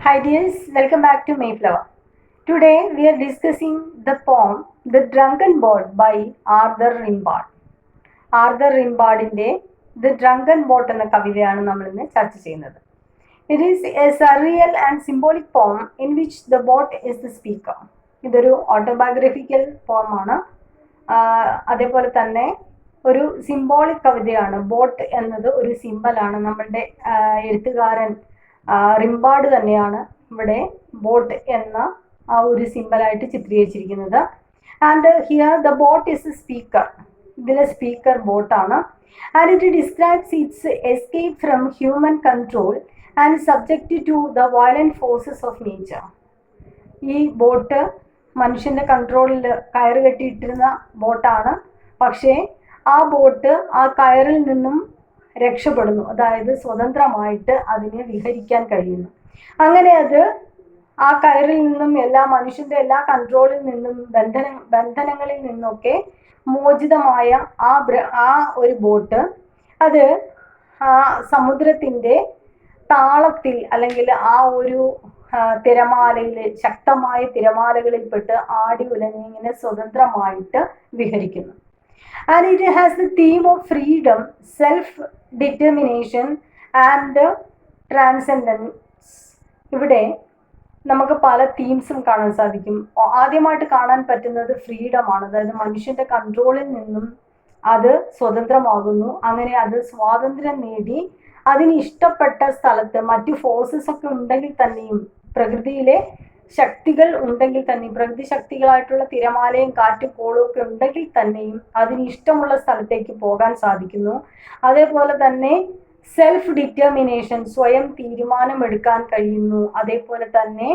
Hi dears, welcome back to Mayflower. Today we are discussing the poem The Drunken Boat by Arthur Rimbaud. Arthur റിംബാർഡിന്റെ the drunken boat എന്ന കവിതയാണ് നമ്മൾ ഇന്ന് ചർച്ച ചെയ്യുന്നത്. It is a surreal and symbolic poem in which the boat is the speaker. ഇതൊരു autobiographical പോമാണ്. അതേപോലെ തന്നെ ഒരു സിംബോളിക് കവിതയാണ്. ബോട്ട് എന്നത് ഒരു സിംബലാണ്. നമ്മളുടെ എഴുത്തുകാരൻ റിംബാർഡ് തന്നെയാണ് ഇവിടെ ബോട്ട് എന്ന ആ ഒരു സിംബലായിട്ട് ചിത്രീകരിച്ചിരിക്കുന്നത്. And here the boat is a speaker. ഇതിലെ സ്പീക്കർ ബോട്ടാണ്. And it describes its escape from human control and subject to the violent forces of nature. ഈ ബോട്ട് മനുഷ്യന്റെ കൺട്രോളിൽ കയറ് കെട്ടിയിട്ടിരുന്ന ബോട്ടാണ്. പക്ഷേ ആ ബോട്ട് ആ കയറിൽ നിന്നും രക്ഷപ്പെടുന്നു. അതായത് സ്വതന്ത്രമായിട്ട് അതിനെ വിഹരിക്കാൻ കഴിയുന്നു. അങ്ങനെ അത് ആ കയറിൽ നിന്നും മനുഷ്യന്റെ എല്ലാ കൺട്രോളിൽ നിന്നും ബന്ധനങ്ങളിൽ നിന്നൊക്കെ മോചിതമായ ആ ഒരു ബോട്ട് അത് ആ സമുദ്രത്തിന്റെ താളത്തിൽ അല്ലെങ്കിൽ ആ ഒരു തിരമാലയിൽ ശക്തമായ തിരമാലകളിൽപ്പെട്ട് ആടി ഉലഞ്ഞ് ഇങ്ങനെ സ്വതന്ത്രമായിട്ട് വിഹരിക്കുന്നു. And it has the theme of freedom, self-determination and transcendence. ഇവിടെ നമുക്ക് പല തീംസും കാണാൻ സാധിക്കും. ആദ്യമായിട്ട് കാണാൻ പറ്റുന്നത് ഫ്രീഡമാണ്. അതായത് മനുഷ്യന്റെ കൺട്രോളിൽ നിന്നും അത് സ്വതന്ത്രമാകുന്നു. അങ്ങനെ അത് സ്വാതന്ത്ര്യം നേടി അതിന് ഇഷ്ടപ്പെട്ട സ്ഥലത്ത് മറ്റു ഫോഴ്സസ് ഒക്കെ ഉണ്ടെങ്കിൽ തന്നെയും പ്രകൃതിയിലെ ശക്തികൾ ഉണ്ടെങ്കിൽ തന്നെ പ്രകൃതി ശക്തികളായിട്ടുള്ള തിരമാലയും കാറ്റും കോളും ഒക്കെ ഉണ്ടെങ്കിൽ തന്നെയും അതിന് ഇഷ്ടമുള്ള സ്ഥലത്തേക്ക് പോകാൻ സാധിക്കുന്നു. അതേപോലെ തന്നെ സെൽഫ് ഡിറ്റർമിനേഷൻ, സ്വയം തീരുമാനമെടുക്കാൻ കഴിയുന്നു. അതേപോലെ തന്നെ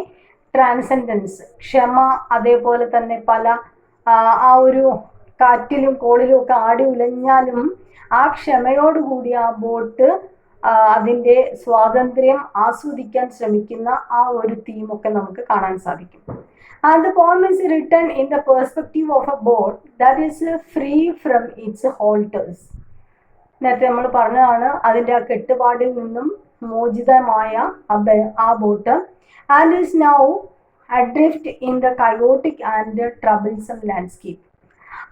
ട്രാൻസെൻഡൻസ്, ക്ഷമ, അതേപോലെ തന്നെ പല ആ ഒരു കാറ്റിലും കോളിലും ഒക്കെ ആടി ഉലഞ്ഞാലും ആ ക്ഷമയോടുകൂടി ആ ബോട്ട് അതിൻ്റെ സ്വാതന്ത്ര്യം ആസ്വദിക്കാൻ ശ്രമിക്കുന്ന ആ ഒരു തീമൊക്കെ നമുക്ക് കാണാൻ സാധിക്കും. And the poem is written in the perspective of a boat that is free from its halters. നേരത്തെ നമ്മൾ പറഞ്ഞതാണ് അതിൻ്റെ ആ കെട്ടുപാടിൽ നിന്നും മോചിതമായ ആ boat. And is now adrift in the chaotic and troublesome landscape.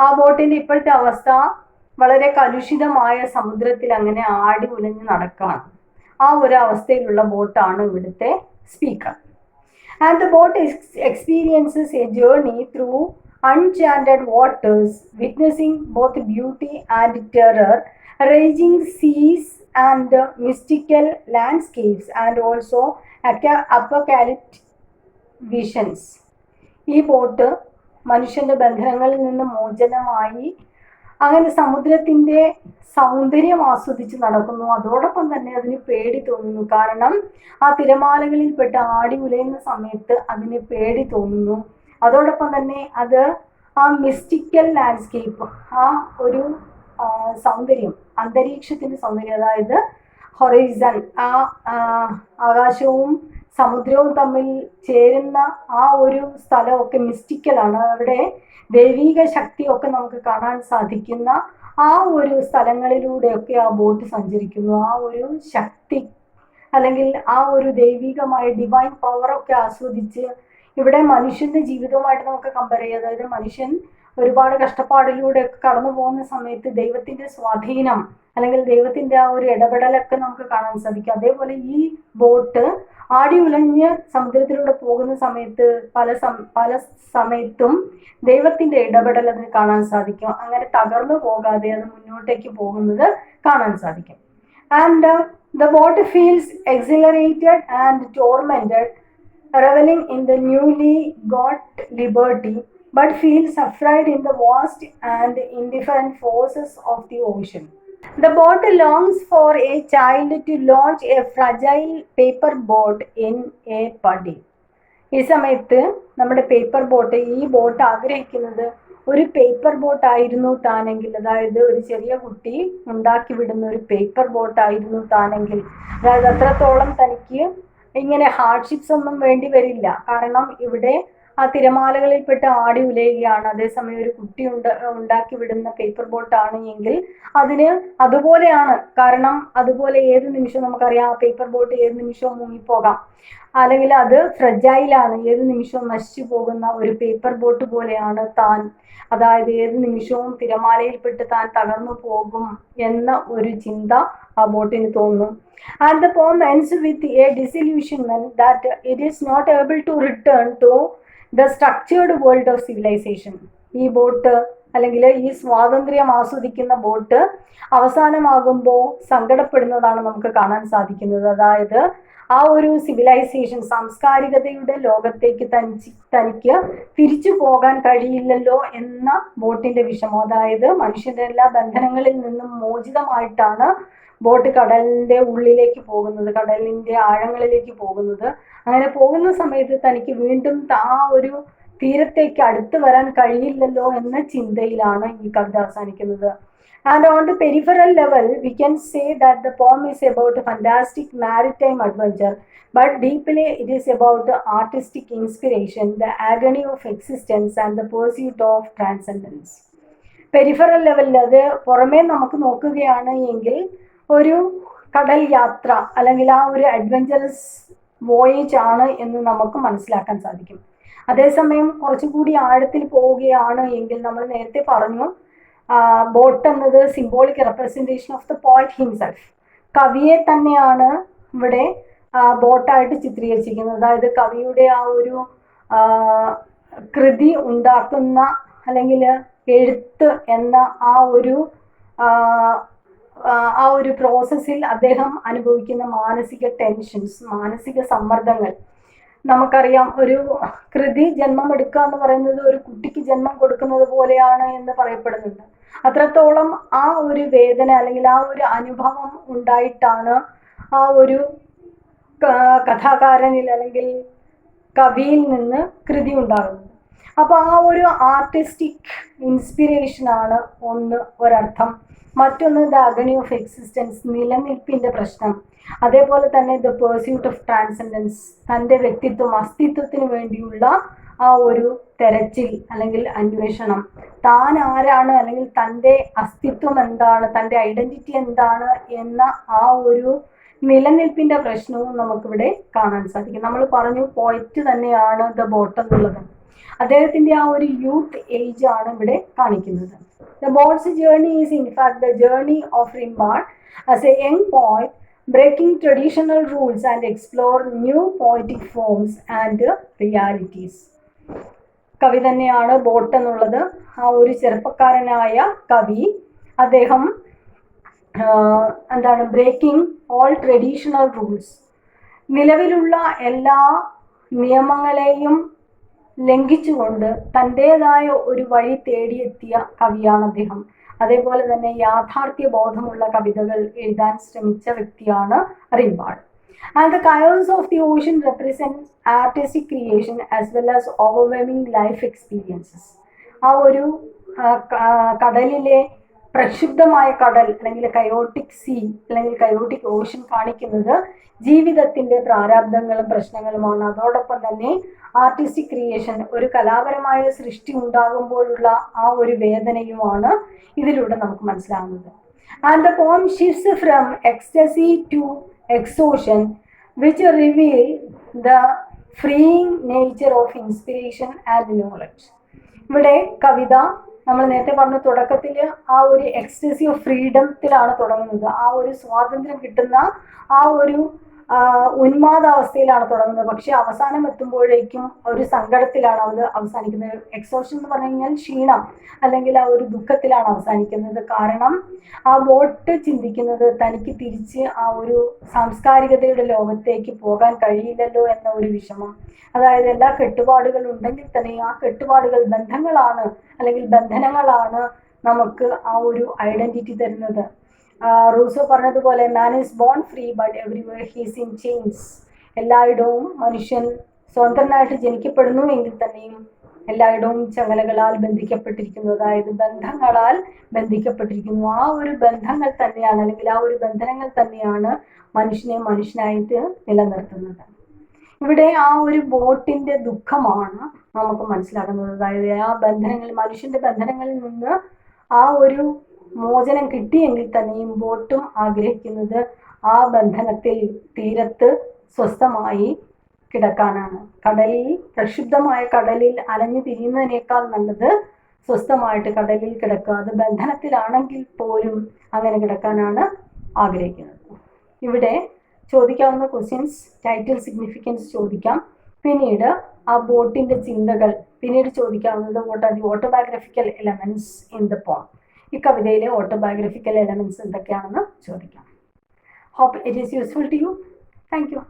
ആ ബോട്ടിൻ്റെ ഇപ്പോഴത്തെ അവസ്ഥ വളരെ കലുഷിതമായ സമുദ്രത്തിൽ അങ്ങനെ ആടി ഉലഞ്ഞ് നടക്കുകയാണ്. ആ ഒരു അവസ്ഥയിലുള്ള ബോട്ടാണ് ഇവിടുത്തെ speaker. And the boat experiences a journey through uncharted waters, witnessing both beauty and terror, raging seas and mystical landscapes and also apocalyptic visions. ഈ ബോട്ട് മനുഷ്യന്റെ ബന്ധനങ്ങളിൽ നിന്ന് മോചനമായി അങ്ങനെ സമുദ്രത്തിന്റെ സൗന്ദര്യം ആസ്വദിച്ച് നടക്കുന്നു. അതോടൊപ്പം തന്നെ അതിന് പേടി തോന്നുന്നു. കാരണം ആ തിരമാലകളിൽപ്പെട്ട് ആടി ഉലയുന്ന സമയത്ത് അതിന് പേടി തോന്നുന്നു. അതോടൊപ്പം തന്നെ അത് ആ മിസ്റ്റിക്കൽ ലാൻഡ്സ്കേപ്പ്, ആ ഒരു സൗന്ദര്യം, അന്തരീക്ഷത്തിന്റെ സൗന്ദര്യം, അതായത് ഹൊറൈസൺ, ആ ആകാശവും സമുദ്രവും തമ്മിൽ ചേരുന്ന ആ ഒരു സ്ഥലമൊക്കെ മിസ്റ്റിക്കലാണ്. അവിടെ ദൈവിക ശക്തിയൊക്കെ നമുക്ക് കാണാൻ സാധിക്കുന്ന ആ ഒരു സ്ഥലങ്ങളിലൂടെയൊക്കെ ആ ബോട്ട് സഞ്ചരിക്കുന്നു. ആ ഒരു ശക്തി അല്ലെങ്കിൽ ആ ഒരു ദൈവികമായ ഡിവൈൻ പവറൊക്കെ ആസ്വദിച്ച് ഇവിടെ മനുഷ്യന്റെ ജീവിതവുമായിട്ട് നമുക്ക് കമ്പയർ ചെയ്യാം. അതായത് മനുഷ്യൻ ഒരുപാട് കഷ്ടപ്പാടിലൂടെ ഒക്കെ കടന്നു പോകുന്ന സമയത്ത് ദൈവത്തിന്റെ സ്വാധീനം അല്ലെങ്കിൽ ദൈവത്തിന്റെ ആ ഒരു ഇടപെടലൊക്കെ നമുക്ക് കാണാൻ സാധിക്കും. അതേപോലെ ഈ ബോട്ട് ആടി ഉലഞ്ഞ് സമുദ്രത്തിലൂടെ പോകുന്ന സമയത്ത് പല സമയത്തും ദൈവത്തിന്റെ ഇടപെടൽ അതിന് കാണാൻ സാധിക്കും. അങ്ങനെ തകർന്നു പോകാതെ അത് മുന്നോട്ടേക്ക് പോകുന്നത് കാണാൻ സാധിക്കും. And the boat feels exhilarated and tormented, reveling in the newly got liberty, but feels afraid in the vast and indifferent forces of the ocean. The boat longs for a child to launch a fragile paper boat in a puddle. ഈ സമയത്ത് നമ്മുടെ ഈ boat ആഗ്രഹിക്കുന്നത് ഒരു paper boat ആയിരുന്നു താനെങ്കിൽ, അതായത് ഒരു ചെറിയ കുട്ടി ഉണ്ടാക്കി വിടുന്ന ഒരു പേപ്പർ ബോട്ട് ആയിരുന്നു താനെങ്കിൽ, അതായത് അത്രത്തോളം തനിക്ക് ഇങ്ങനെ ഹാർഡ്ഷിപ്സ് ഒന്നും വേണ്ടി വരില്ല. കാരണം ഇവിടെ ആ തിരമാലകളിൽപ്പെട്ട് ആടി ഉലയുകയാണ്, അതേസമയം ഒരു കുട്ടി ഉണ്ടാക്കി വിടുന്ന പേപ്പർ ബോട്ടാണ് എങ്കിൽ അതിന് അതുപോലെയാണ്. കാരണം അതുപോലെ ഏത് നിമിഷവും നമുക്കറിയാം, ആ പേപ്പർ ബോട്ട് ഏത് നിമിഷവും മുങ്ങിപ്പോകാം, അല്ലെങ്കിൽ അത് ഫ്രജൈലാണ്, ഏത് നിമിഷവും നശിച്ചു പോകുന്ന ഒരു പേപ്പർ ബോട്ട് പോലെയാണ് താൻ. അതായത് ഏത് നിമിഷവും തിരമാലയിൽപ്പെട്ട് താൻ തകർന്നു പോകും എന്ന ഒരു ചിന്ത ആ ബോട്ടിന് തോന്നുന്നു. And the poem ends with a disillusionment that it is not able to return to the structured world of civilization. ഈ ബോട്ട് അല്ലെങ്കിൽ ഈ സ്വാതന്ത്ര്യം ആസ്വദിക്കുന്ന ബോട്ട് അവസാനമാകുമ്പോൾ സങ്കടപ്പെടുന്നതാണ് നമുക്ക് കാണാൻ സാധിക്കുന്നത്. അതായത് ആ ഒരു സിവിലൈസേഷൻ, സാംസ്കാരികതയുടെ ലോകത്തേക്ക് തനിക്ക് തിരിച്ചു പോകാൻ കഴിയില്ലല്ലോ എന്ന ബോട്ടിന്റെ വിഷമം. അതായത് മനുഷ്യന്റെ എല്ലാ ബന്ധനങ്ങളിൽ നിന്നും മോചിതമായിട്ടാണ് ബോട്ട് കടലിന്റെ ഉള്ളിലേക്ക് പോകുന്നത്, കടലിന്റെ ആഴങ്ങളിലേക്ക് പോകുന്നത്. അങ്ങനെ പോകുന്ന സമയത്ത് തനിക്ക് വീണ്ടും ആ ഒരു തീരത്തേക്ക് അടുത്ത് വരാൻ കഴിയില്ലല്ലോ എന്ന ചിന്തയിലാണ് ഈ കവിത അവസാനിക്കുന്നത്. And on the peripheral level, we can say that the poem is about a fantastic maritime adventure, but deeply it is about the artistic inspiration, the agony of existence, and the pursuit of transcendence. Peripheral ലെവലിൽ, അത് പുറമേ നമുക്ക് നോക്കുകയാണ് എങ്കിൽ ഒരു കടൽ യാത്ര അല്ലെങ്കിൽ ആ ഒരു അഡ്വഞ്ചറസ് വോയേജ് ആണ് എന്ന് നമുക്ക് മനസ്സിലാക്കാൻ സാധിക്കും. അതേസമയം കുറച്ചുകൂടി ആഴത്തിൽ പോവുകയാണ് എങ്കിൽ നമ്മൾ നേരത്തെ പറഞ്ഞു, ബോട്ട് എന്നത് symbolic representation of the poet himself. കവിയെ തന്നെയാണ് ഇവിടെ ബോട്ടായിട്ട് ചിത്രീകരിച്ചിരിക്കുന്നത്. അതായത് കവിയുടെ ആ ഒരു കൃതി ഉണ്ടാക്കുന്ന അല്ലെങ്കിൽ എഴുത്ത് എന്ന ആ ഒരു പ്രോസസ്സിൽ അദ്ദേഹം അനുഭവിക്കുന്ന മാനസിക ടെൻഷൻസ്, മാനസിക സമ്മർദ്ദങ്ങൾ. നമുക്കറിയാം, ഒരു കൃതി ജന്മം എടുക്കുക എന്ന് പറയുന്നത് ഒരു കുട്ടിക്ക് ജന്മം കൊടുക്കുന്നത് പോലെയാണ് എന്ന് പറയപ്പെടുന്നുണ്ട്. അത്രത്തോളം ആ ഒരു വേദന അല്ലെങ്കിൽ ആ ഒരു അനുഭവം ഉണ്ടായിട്ടാണ് ആ ഒരു കഥാകാരനിൽ അല്ലെങ്കിൽ കവിയിൽ നിന്ന് കൃതി ഉണ്ടാകുന്നത്. അപ്പൊ ആ ഒരു ആർട്ടിസ്റ്റിക് ഇൻസ്പിറേഷനാണ് ഒരർത്ഥം. മറ്റൊന്ന് ദ അഗണി ഓഫ് എക്സിസ്റ്റൻസ്, നിലനിൽപ്പിന്റെ പ്രശ്നം. അതേപോലെ തന്നെ ദ പേഴ്സ്യൂട്ട് ഓഫ് ട്രാൻസെൻഡൻസ്, തൻ്റെ വ്യക്തിത്വം, അസ്തിത്വത്തിന് വേണ്ടിയുള്ള ആ ഒരു തെരച്ചിൽ അല്ലെങ്കിൽ അന്വേഷണം. താൻ ആരാണ് അല്ലെങ്കിൽ തൻ്റെ അസ്തിത്വം എന്താണ്, തൻ്റെ ഐഡന്റിറ്റി എന്താണ് എന്ന ആ ഒരു നിലനിൽപ്പിന്റെ പ്രശ്നവും നമുക്കിവിടെ കാണാൻ സാധിക്കും. നമ്മൾ പറഞ്ഞു പോയറ്റ് തന്നെയാണ് ദ ബോട്ട് എന്നുള്ളത്. അദ്ദേഹത്തിന്റെ ആ ഒരു യൂത്ത് ഏജ് ആണ് ഇവിടെ കാണിക്കുന്നത്. The boat's journey is in fact the journey of Rimbaud as a young poet, breaking traditional rules and explore new poetic forms and realities. കവി തന്നെയാണ് ബോട്ട് എന്നുള്ളത്. ആ ഒരു ചെറുപ്പക്കാരനായ കവി, അദ്ദേഹം ബ്രേക്കിംഗ് ഓൾ ട്രഡീഷണൽ റൂൾസ്, നിലവിലുള്ള എല്ലാ നിയമങ്ങളെയും ലംഘിച്ചുകൊണ്ട് തൻ്റെതായ ഒരു വഴി തേടിയെത്തിയ കവിയാണ് അദ്ദേഹം. അതേപോലെ തന്നെ യാഥാർത്ഥ്യ ബോധമുള്ള കവിതകൾ എഴുതാൻ ശ്രമിച്ച വ്യക്തിയാണ് റിംബാർഡ്. And the chaos of the ocean represents artistic creation as well as overwhelming life experiences. ആ ഒരു കടലിലെ പ്രക്ഷുബ്ധമായ കടൽ അല്ലെങ്കിൽ കയോട്ടിക് സീ അല്ലെങ്കിൽ കയോട്ടിക് ഓഷൻ കാണിക്കുന്നത് ജീവിതത്തിന്റെ പ്രാരാബ്ദങ്ങളും പ്രശ്നങ്ങളുമാണ്. അതോടൊപ്പം തന്നെ ആർട്ടിസ്റ്റിക് ക്രിയേഷൻ, ഒരു കലാപരമായ സൃഷ്ടി ഉണ്ടാകുമ്പോഴുള്ള ആ ഒരു വേദനയുമാണ് ഇതിലൂടെ നമുക്ക് മനസ്സിലാകുന്നത്. And the poem shifts from ecstasy to exhaustion, which reveal the freeing nature of inspiration and knowledge. ഇവിടെ കവിത നമ്മൾ നേരത്തെ പറഞ്ഞ തുടക്കത്തിൽ ആ ഒരു എക്സ്റ്റസി ഓഫ് ഫ്രീഡത്തിലാണ് തുടങ്ങുന്നത്. ആ ഒരു സ്വാതന്ത്ര്യം കിട്ടുന്ന ആ ഒരു ഉന്മാദാവസ്ഥയിലാണ് തുടങ്ങുന്നത്. പക്ഷെ അവസാനം എത്തുമ്പോഴേക്കും ഒരു സങ്കടത്തിലാണ് അത് അവസാനിക്കുന്നത്. എക്സോഷൻ എന്ന് പറഞ്ഞു കഴിഞ്ഞാൽ ക്ഷീണം അല്ലെങ്കിൽ ആ ഒരു ദുഃഖത്തിലാണ് അവസാനിക്കുന്നത്. കാരണം ആ ബോട്ട് ചിന്തിക്കുന്നത് തനിക്ക് തിരിച്ച് ആ ഒരു സാംസ്കാരികതയുടെ ലോകത്തേക്ക് പോകാൻ കഴിയില്ലല്ലോ എന്ന ഒരു വിഷമം. അതായത് എല്ലാ കെട്ടുപാടുകൾ ഉണ്ടെങ്കിൽ തന്നെ ആ കെട്ടുപാടുകൾ ബന്ധങ്ങളാണ് അല്ലെങ്കിൽ ബന്ധനങ്ങളാണ് നമുക്ക് ആ ഒരു ഐഡന്റിറ്റി തരുന്നത്. റൂസോ പറഞ്ഞതുപോലെ man is bone free but everywhere he's in chains. എല്ലായിടവും മനുഷ്യൻ സ്വതന്ത്രനായിട്ട് ജനിക്കപ്പെടുന്നു എങ്കിൽ തന്നെയും എല്ലായിടവും ചങ്ങലകളാൽ ബന്ധിക്കപ്പെട്ടിരിക്കുന്നു. അതായത് ബന്ധങ്ങളാൽ ബന്ധിക്കപ്പെട്ടിരിക്കുന്നു. ആ ഒരു ബന്ധങ്ങൾ തന്നെയാണ് അല്ലെങ്കിൽ ആ ഒരു ബന്ധനങ്ങൾ തന്നെയാണ് മനുഷ്യനെ മനുഷ്യനായിട്ട് നിലനിർത്തുന്നത്. ഇവിടെ ആ ഒരു ബോട്ടിന്റെ ദുഃഖമാണ് നമുക്ക് മനസ്സിലാക്കുന്നത്. അതായത് ആ ബന്ധനങ്ങൾ, മനുഷ്യന്റെ ബന്ധനങ്ങളിൽ നിന്ന് ആ ഒരു മോചനം കിട്ടിയെങ്കിൽ തന്നെയും ബോട്ടും ആഗ്രഹിക്കുന്നത് ആ ബന്ധനത്തിൽ തീരത്ത് സ്വസ്ഥമായി കിടക്കാനാണ്. കടലിൽ, പ്രക്ഷുബ്ധമായ കടലിൽ അലഞ്ഞു തിരിയുന്നതിനേക്കാൾ നല്ലത് സ്വസ്ഥമായിട്ട് കടലിൽ കിടക്കുക. അത് ബന്ധനത്തിലാണെങ്കിൽ പോലും അങ്ങനെ കിടക്കാനാണ് ആഗ്രഹിക്കുന്നത്. ഇവിടെ ചോദിക്കാവുന്ന ക്വസ്റ്റ്യൻസ്, ടൈറ്റിൽ സിഗ്നിഫിക്കൻസ് ചോദിക്കാം. പിന്നീട് ആ ബോട്ടിന്റെ ചിന്തകൾ. പിന്നീട് ചോദിക്കാവുന്നത് what are the autobiographical elements in the poem. ഈ കവിതയിലെ ഓട്ടോബയോഗ്രഫിക്കൽ എലമെന്റ്സ് എന്തൊക്കെയാണെന്ന് ചോദിക്കാം. Hope it is useful to you. Thank U.